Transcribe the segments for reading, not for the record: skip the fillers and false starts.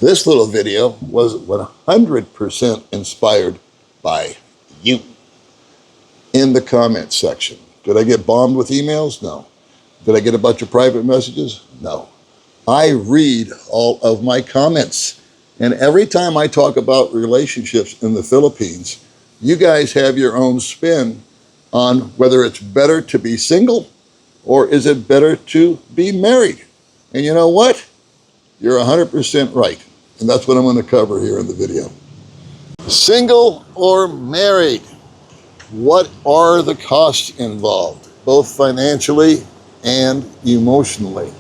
This little video was 100% inspired by you in the comments section. Did I get bombed with emails? No. Did I get a bunch of private messages? No. I read all of my comments. And every time I talk about relationships in the Philippines, you guys have your own spin on whether it's better to be single or is it better to be married. And you know what? You're 100% right. And that's what I'm going to cover here in the video. Single or married? What are the costs involved, both financially and emotionally?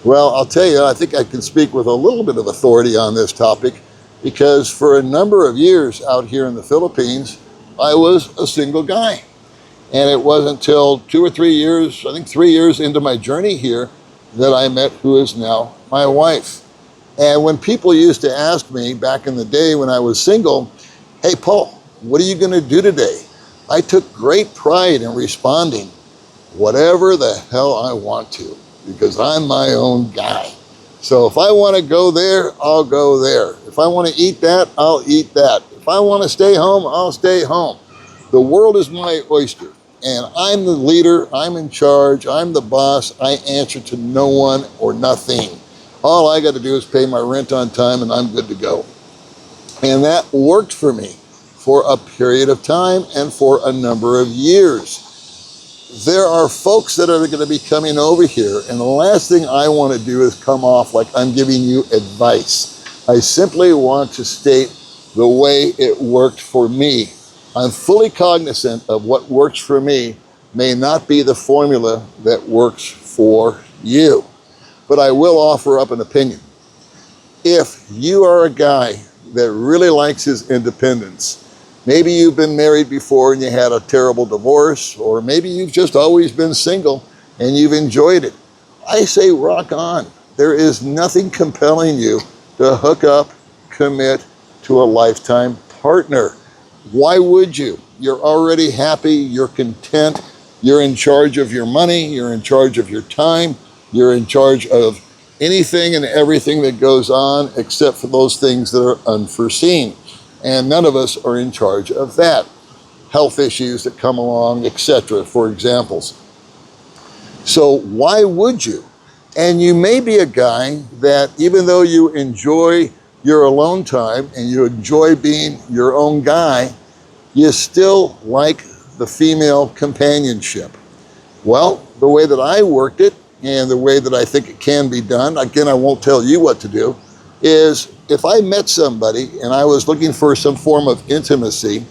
Well, I'll tell you, I think I can speak with a little bit of authority on this topic because for a number of years out here in the Philippines, I was a single guy. And it wasn't until 2 or 3 years, I think 3 years into my journey here, that I met who is now my wife. And when people used to ask me back in the day when I was single, hey, Paul, what are you going to do today? I took great pride in responding, whatever the hell I want to, because I'm my own guy. So if I want to go there, I'll go there. If I want to eat that, I'll eat that. If I want to stay home, I'll stay home. The world is my oyster, and I'm the leader, I'm in charge, I'm the boss, I answer to no one or nothing. All I got to do is pay my rent on time and I'm good to go. And that worked for me for a period of time and for a number of years. There are folks that are going to be coming over here, and the last thing I want to do is come off like I'm giving you advice. I simply want to state the way it worked for me. I'm fully cognizant of what works for me may not be the formula that works for you. But I will offer up an opinion. If you are a guy that really likes his independence, maybe you've been married before and you had a terrible divorce, or maybe you've just always been single and you've enjoyed it, I say rock on. There is nothing compelling you to hook up, commit to a lifetime partner. Why would you? You're already happy, you're content, you're in charge of your money, you're in charge of your time, you're in charge of anything and everything that goes on except for those things that are unforeseen. And none of us are in charge of that. Health issues that come along, etc., for examples. So why would you? And you may be a guy that even though you enjoy your alone time and you enjoy being your own guy, you still like the female companionship. Well, the way that I worked it, and the way that I think it can be done, again, I won't tell you what to do, is if I met somebody and I was looking for some form of intimacy,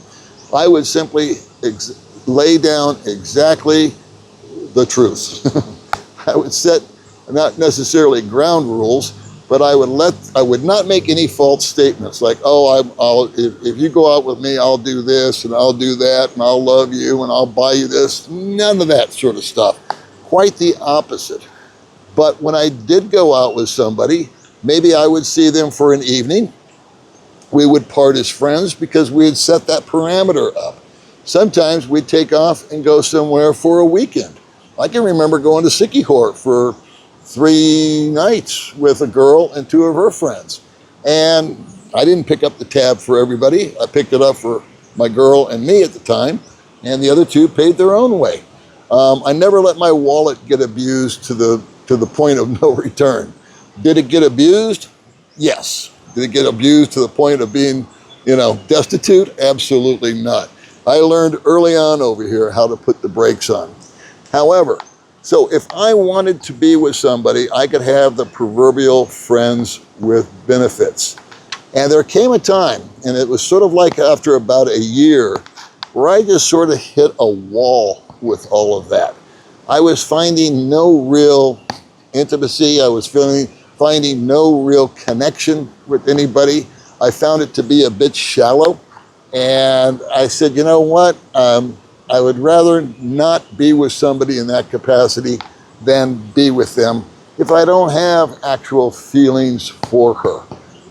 I would simply lay down exactly the truth. I would set not necessarily ground rules, but I would not make any false statements like, oh, if you go out with me, I'll do this and I'll do that and I'll love you and I'll buy you this. None of that sort of stuff. Quite the opposite. But when I did go out with somebody, maybe I would see them for an evening. We would part as friends because we had set that parameter up. Sometimes we'd take off and go somewhere for a weekend. I can remember going to Sikihor for 3 nights with a girl and 2 of her friends. And I didn't pick up the tab for everybody. I picked it up for my girl and me at the time, and the other 2 paid their own way. I never let my wallet get abused to the point of no return. Did it get abused? Yes. Did it get abused to the point of being, destitute? Absolutely not. I learned early on over here how to put the brakes on. However, so if I wanted to be with somebody, I could have the proverbial friends with benefits. And there came a time, and it was sort of like after about a year, where I just sort of hit a wall with all of that. I was finding no real intimacy. I was finding no real connection with anybody. I found it to be a bit shallow. And I said, you know what? I would rather not be with somebody in that capacity than be with them if I don't have actual feelings for her.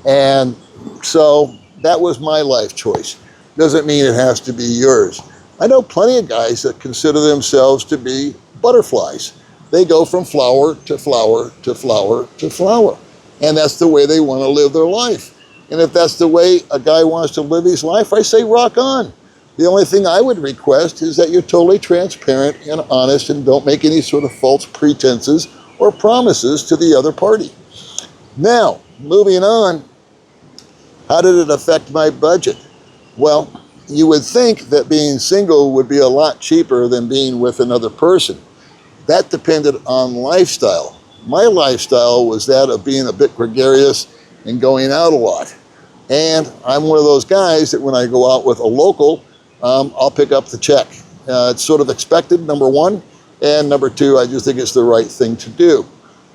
And so that was my life choice. Doesn't mean it has to be yours. I know plenty of guys that consider themselves to be butterflies. They go from flower to flower to flower to flower. And that's the way they want to live their life. And if that's the way a guy wants to live his life, I say rock on. The only thing I would request is that you're totally transparent and honest and don't make any sort of false pretenses or promises to the other party. Now, moving on, how did it affect my budget? Well, you would think that being single would be a lot cheaper than being with another person. That depended on lifestyle. My lifestyle was that of being a bit gregarious and going out a lot. And I'm one of those guys that when I go out with a local, I'll pick up the check. It's sort of expected, number one. And number two, I just think it's the right thing to do.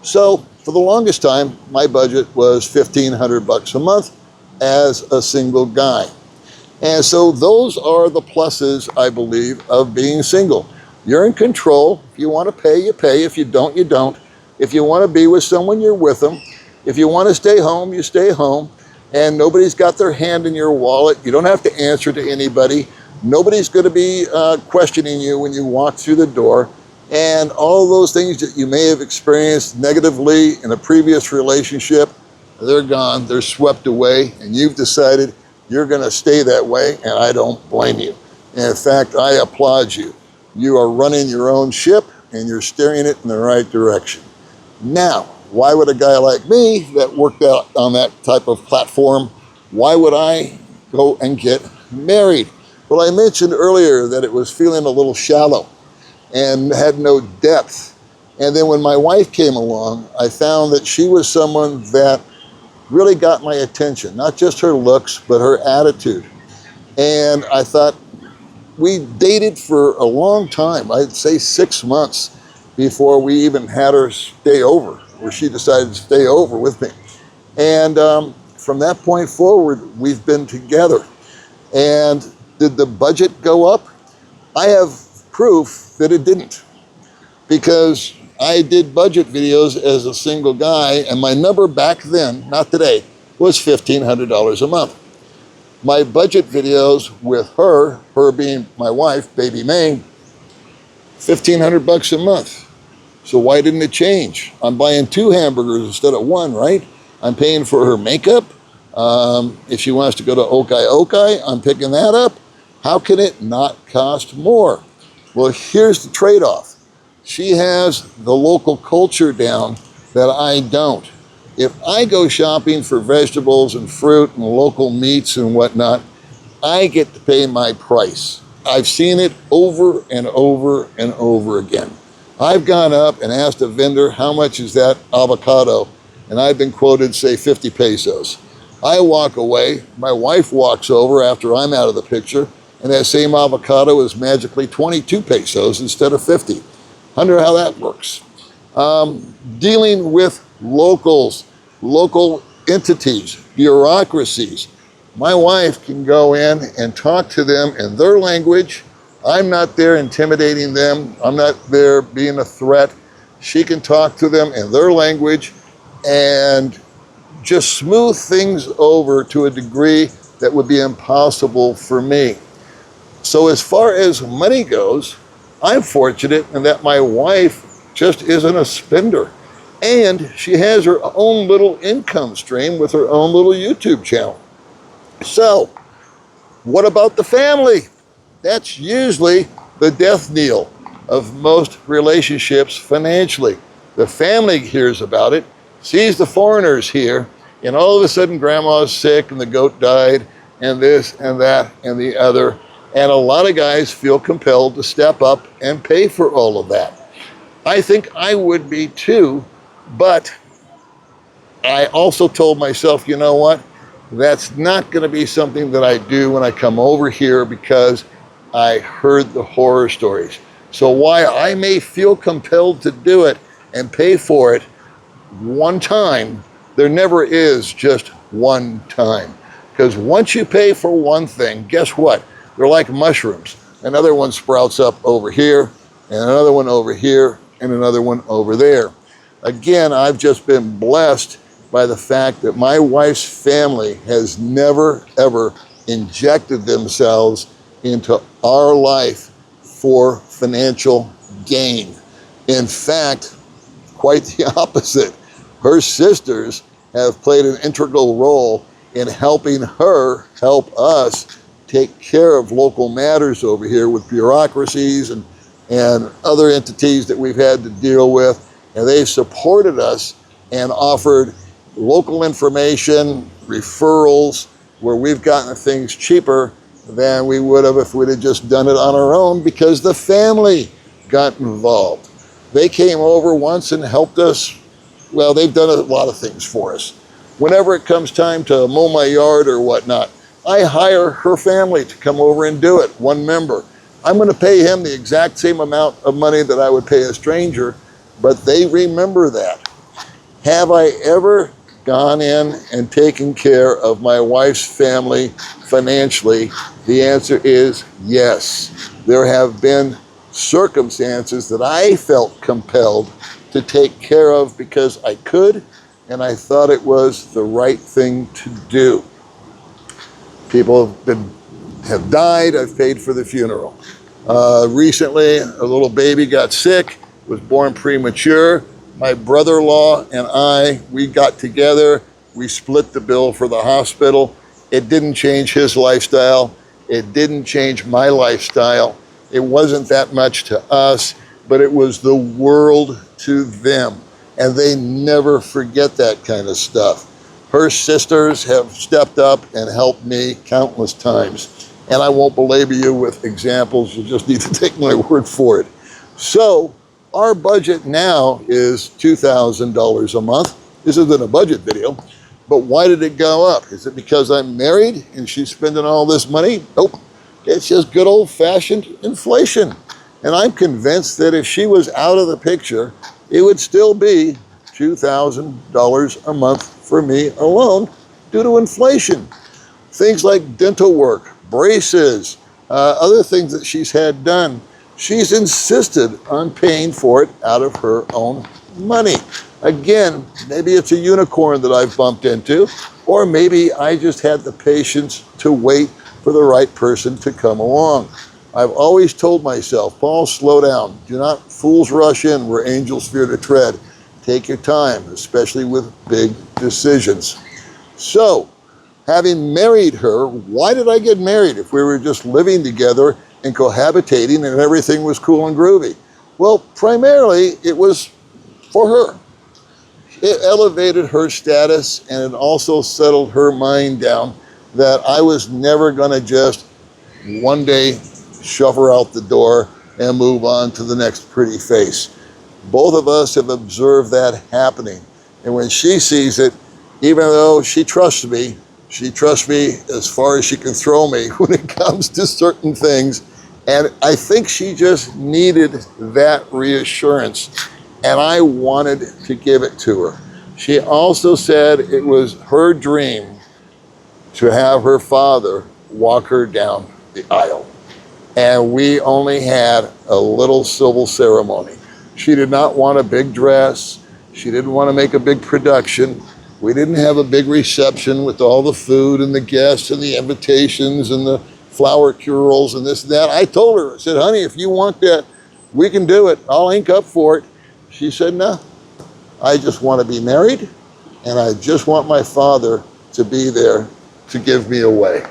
So for the longest time, my budget was $1,500 a month as a single guy. And so those are the pluses, I believe, of being single. You're in control. If you want to pay, you pay. If you don't, you don't. If you want to be with someone, you're with them. If you want to stay home, you stay home. And nobody's got their hand in your wallet. You don't have to answer to anybody. Nobody's going to be questioning you when you walk through the door. And all those things that you may have experienced negatively in a previous relationship, they're gone, they're swept away, and you've decided you're going to stay that way, and I don't blame you. And in fact, I applaud you. You are running your own ship, and you're steering it in the right direction. Now, why would a guy like me that worked out on that type of platform, why would I go and get married? Well, I mentioned earlier that it was feeling a little shallow and had no depth. And then when my wife came along, I found that she was someone that really got my attention, not just her looks, but her attitude. And I thought, we dated for a long time, I'd say 6 months before we even had her stay over, or she decided to stay over with me. And from that point forward, we've been together. And did the budget go up? I have proof that it didn't, because I did budget videos as a single guy, and my number back then, not today, was $1,500 a month. My budget videos with her being my wife, baby May, $1,500 a month. So why didn't it change? I'm buying 2 hamburgers instead of 1, right? I'm paying for her makeup. If she wants to go to Okai, I'm picking that up. How can it not cost more? Well, here's the trade-off. She has the local culture down that I don't. If I go shopping for vegetables and fruit and local meats and whatnot, I get to pay my price. I've seen it over and over and over again. I've gone up and asked a vendor, how much is that avocado? And I've been quoted, say, 50 pesos. I walk away, my wife walks over after I'm out of the picture, and that same avocado is magically 22 pesos instead of 50. Wonder how that works. Dealing with locals, local entities, bureaucracies. My wife can go in and talk to them in their language. I'm not there intimidating them. I'm not there being a threat. She can talk to them in their language and just smooth things over to a degree that would be impossible for me. So as far as money goes, I'm fortunate in that my wife just isn't a spender. And she has her own little income stream with her own little YouTube channel. So, what about the family? That's usually the death knell of most relationships financially. The family hears about it, sees the foreigners here, and all of a sudden grandma's sick and the goat died and this and that and the other. And a lot of guys feel compelled to step up and pay for all of that. I think I would be too, but I also told myself, you know what? That's not going to be something that I do when I come over here, because I heard the horror stories. So while I may feel compelled to do it and pay for it one time, there never is just one time. Because once you pay for one thing, guess what? They're like mushrooms. Another one sprouts up over here, and another one over here, and another one over there. Again, I've just been blessed by the fact that my wife's family has never, ever injected themselves into our life for financial gain. In fact, quite the opposite. Her sisters have played an integral role in helping her help us take care of local matters over here with bureaucracies and other entities that we've had to deal with. And they've supported us and offered local information, referrals, where we've gotten things cheaper than we would have if we'd have just done it on our own, because the family got involved. They came over once and helped us. Well, they've done a lot of things for us. Whenever it comes time to mow my yard or whatnot, I hire her family to come over and do it, one member. I'm going to pay him the exact same amount of money that I would pay a stranger, but they remember that. Have I ever gone in and taken care of my wife's family financially? The answer is yes. There have been circumstances that I felt compelled to take care of because I could, and I thought it was the right thing to do. People have died, I've paid for the funeral. Recently, a little baby got sick, was born premature. My brother-in-law and we got together, we split the bill for the hospital. It didn't change his lifestyle. It didn't change my lifestyle. It wasn't that much to us, but it was the world to them. And they never forget that kind of stuff. Her sisters have stepped up and helped me countless times. And I won't belabor you with examples, you just need to take my word for it. So our budget now is $2,000 a month. This isn't a budget video, but why did it go up? Is it because I'm married and she's spending all this money? Nope, it's just good old-fashioned inflation. And I'm convinced that if she was out of the picture, it would still be $2,000 a month for me alone due to inflation. Things like dental work, braces, other things that she's had done, she's insisted on paying for it out of her own money. Again, maybe it's a unicorn that I've bumped into, or maybe I just had the patience to wait for the right person to come along. I've always told myself, Paul, slow down. Do not fools rush in where angels fear to tread. Take your time, especially with big decisions. So, having married her, why did I get married if we were just living together and cohabitating and everything was cool and groovy? Well, primarily it was for her. It elevated her status, and it also settled her mind down that I was never gonna just one day shove her out the door and move on to the next pretty face. Both of us have observed that happening. And when she sees it, even though she trusts me as far as she can throw me when it comes to certain things. And I think she just needed that reassurance. And I wanted to give it to her. She also said it was her dream to have her father walk her down the aisle. And we only had a little civil ceremony. She did not want a big dress. She didn't want to make a big production. We didn't have a big reception with all the food and the guests and the invitations and the flower curls and this and that. I told her, I said, honey, if you want that, we can do it. I'll ink up for it. She said, no, I just want to be married, and I just want my father to be there to give me away.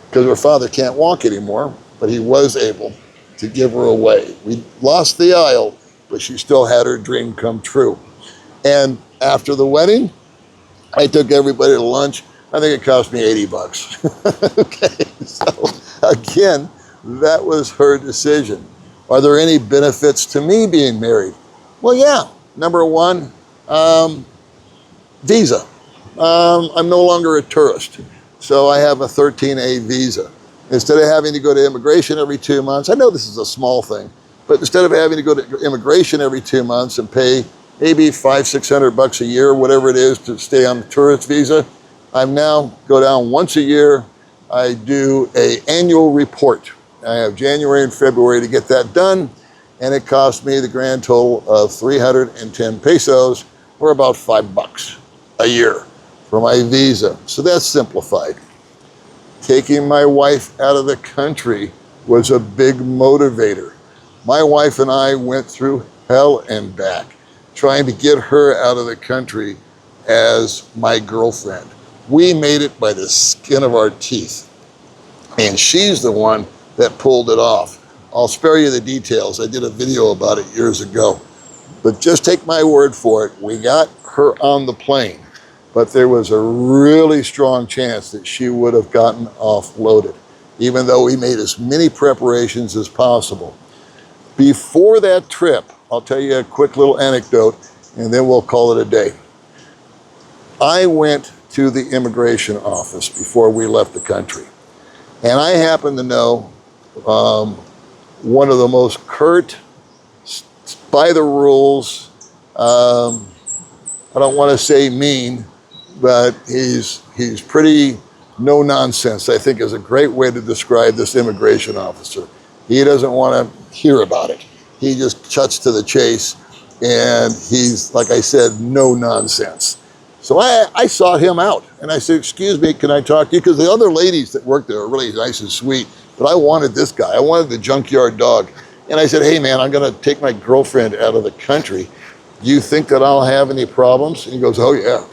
Because her father can't walk anymore, but he was able to give her away. We lost the aisle, but she still had her dream come true. And after the wedding, I took everybody to lunch. I think it cost me 80 bucks. Okay, so again, that was her decision. Are there any benefits to me being married? Well, yeah. Number one, visa. I'm no longer a tourist, so I have a 13A visa. Instead of having to go to immigration every 2 months, I know this is a small thing, but instead of having to go to immigration every 2 months and pay maybe $500-600 a year, whatever it is, to stay on the tourist visa, I now go down once a year. I do an annual report. I have January and February to get that done, and it cost me the grand total of 310 pesos, or about $5 a year for my visa. So that's simplified. Taking my wife out of the country was a big motivator. My wife and I went through hell and back trying to get her out of the country as my girlfriend. We made it by the skin of our teeth. And she's the one that pulled it off. I'll spare you the details. I did a video about it years ago. But just take my word for it. We got her on the plane. But there was a really strong chance that she would have gotten offloaded, even though we made as many preparations as possible. Before that trip, I'll tell you a quick little anecdote, and then we'll call it a day. I went to the immigration office before we left the country. And I happen to know one of the most curt, by the rules, I don't want to say mean, but he's pretty no nonsense, I think is a great way to describe this immigration officer. He doesn't want to hear about it. He just cuts to the chase, and he's, like I said, no nonsense. So I sought him out, and I said, excuse me, can I talk to you? Because the other ladies that worked there are really nice and sweet, but I wanted this guy. I wanted the junkyard dog. And I said, hey man, I'm gonna take my girlfriend out of the country. Do you think that I'll have any problems? And he goes, oh yeah.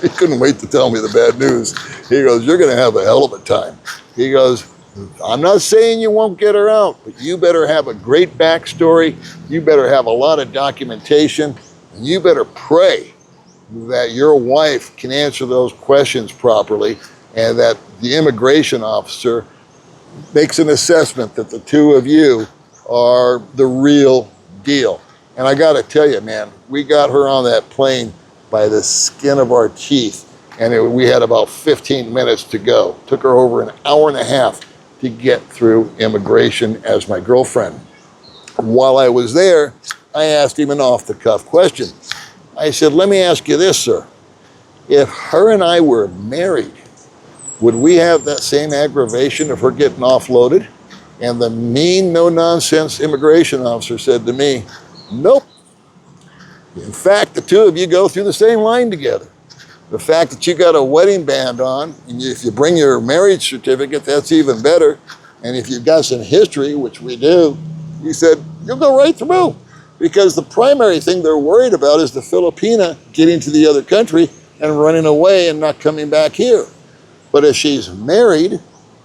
He couldn't wait to tell me the bad news. He goes, you're gonna have a hell of a time. He goes, I'm not saying you won't get her out, but you better have a great backstory. You better have a lot of documentation, and you better pray that your wife can answer those questions properly, and that the immigration officer makes an assessment that the two of you are the real deal. And I gotta tell you, man, we got her on that plane by the skin of our teeth, and we had about 15 minutes to go. Took her over an hour and a half to get through immigration as my girlfriend. While I was there, I asked him an off-the-cuff question. I said, let me ask you this, sir. If her and I were married, would we have that same aggravation of her getting offloaded? And the mean, no-nonsense immigration officer said to me, nope. In fact, the two of you go through the same line together. The fact that you got a wedding band on, and if you bring your marriage certificate, that's even better. And if you've got some history, which we do, he said, you'll go right through. Because the primary thing they're worried about is the Filipina getting to the other country and running away and not coming back here. But if she's married,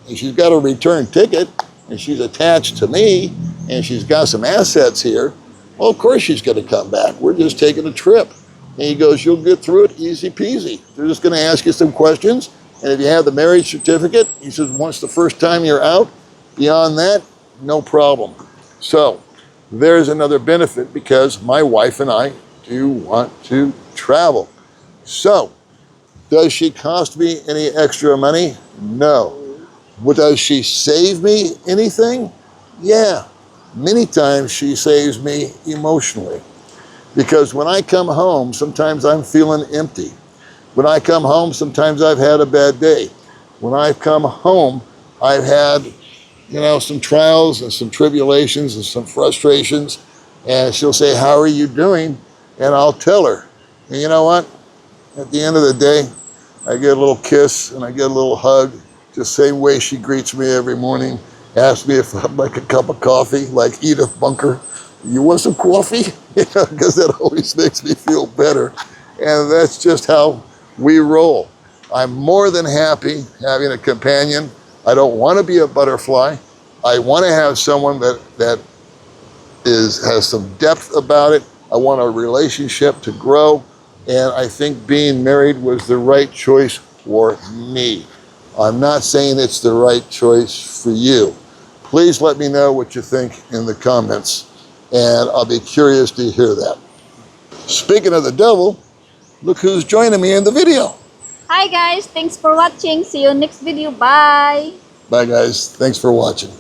and she's got a return ticket, and she's attached to me, and she's got some assets here, well, of course she's going to come back. We're just taking a trip. And he goes, you'll get through it easy peasy. They're just going to ask you some questions, and if you have the marriage certificate, he says, once the first time you're out, beyond that, no problem. So there's another benefit, because my wife and I do want to travel. So does she cost me any extra money? No. But does she save me anything? Yeah. Many times she saves me emotionally. Because when I come home, sometimes I'm feeling empty. When I come home, sometimes I've had a bad day. When I come home, I've had, some trials and some tribulations and some frustrations. And she'll say, how are you doing? And I'll tell her. And you know what? At the end of the day, I get a little kiss and I get a little hug, just the same way she greets me every morning, asks me if I'd like a cup of coffee, like Edith Bunker. You want some coffee? Because that always makes me feel better. And that's just how we roll. I'm more than happy having a companion. I don't want to be a butterfly. I want to have someone that has some depth about it. I want a relationship to grow. And I think being married was the right choice for me. I'm not saying it's the right choice for you. Please let me know what you think in the comments, and I'll be curious to hear that. Speaking of the devil, look who's joining me in the video. Hi guys, thanks for watching. See you next video. Bye. Bye guys, thanks for watching.